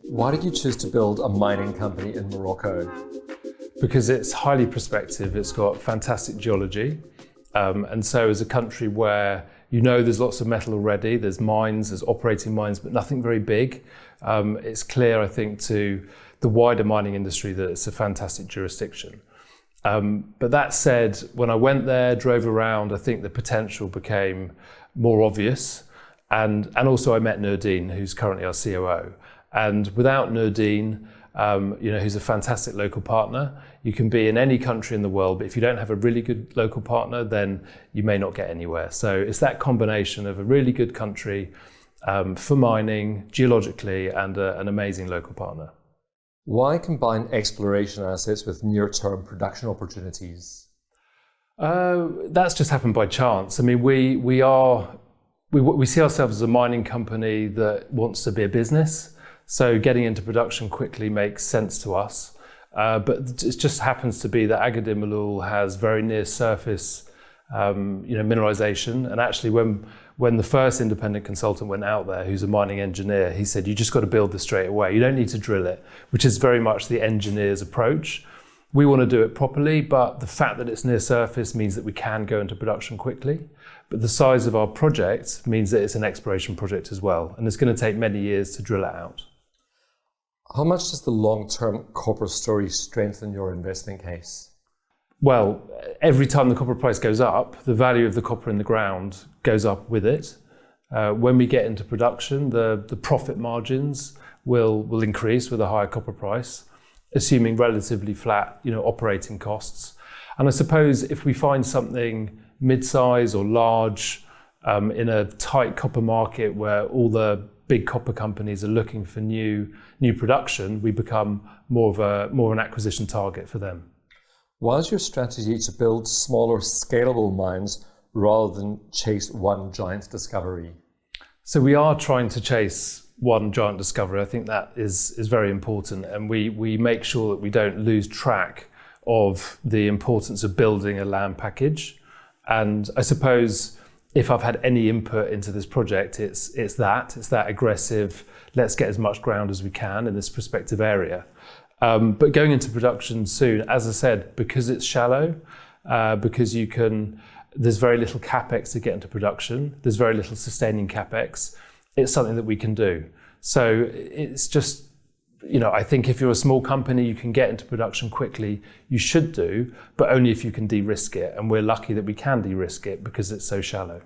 Why did you choose to build a mining company in Morocco? Because it's highly prospective, it's got fantastic geology, and so as a country where there's lots of metal already, there's mines, there's operating mines, but nothing very big, it's clear, I think, to the wider mining industry that it's a fantastic jurisdiction. But that said, when I went there, drove around, I think the potential became more obvious, and also I met Nurdine, who's currently our COO. And without Nurdine, who's a fantastic local partner, you can be in any country in the world, but if you don't have a really good local partner, then you may not get anywhere. So it's that combination of a really good country for mining, geologically, and an amazing local partner. Why combine exploration assets with near-term production opportunities? That's just happened by chance. I mean, we see ourselves as a mining company that wants to be a business. So getting into production quickly makes sense to us. But it just happens to be that Agadir Malul has very near surface mineralization. And actually when the first independent consultant went out there, who's a mining engineer, he said, you just got to build this straight away. You don't need to drill it, which is very much the engineer's approach. We want to do it properly, but the fact that it's near surface means that we can go into production quickly. But the size of our project means that it's an exploration project as well. And it's going to take many years to drill it out. How much does the long-term copper story strengthen your investment case? Well, every time the copper price goes up, the value of the copper in the ground goes up with it. When we get into production, the profit margins will increase with a higher copper price, assuming relatively flat, operating costs. And I suppose if we find something mid-size or large in a tight copper market where all the big copper companies are looking for new production, we become more of an acquisition target for them. Why is your strategy to build smaller, scalable mines rather than chase one giant discovery? So we are trying to chase one giant discovery. I think that is very important, and we make sure that we don't lose track of the importance of building a land package. And I suppose if I've had any input into this project, it's that aggressive, let's get as much ground as we can in this prospective area. But going into production soon, as I said, because it's shallow, because there's very little capex to get into production, there's very little sustaining capex, it's something that we can do. So it's just, I think if you're a small company, you can get into production quickly, you should do, but only if you can de-risk it. And we're lucky that we can de-risk it because it's so shallow.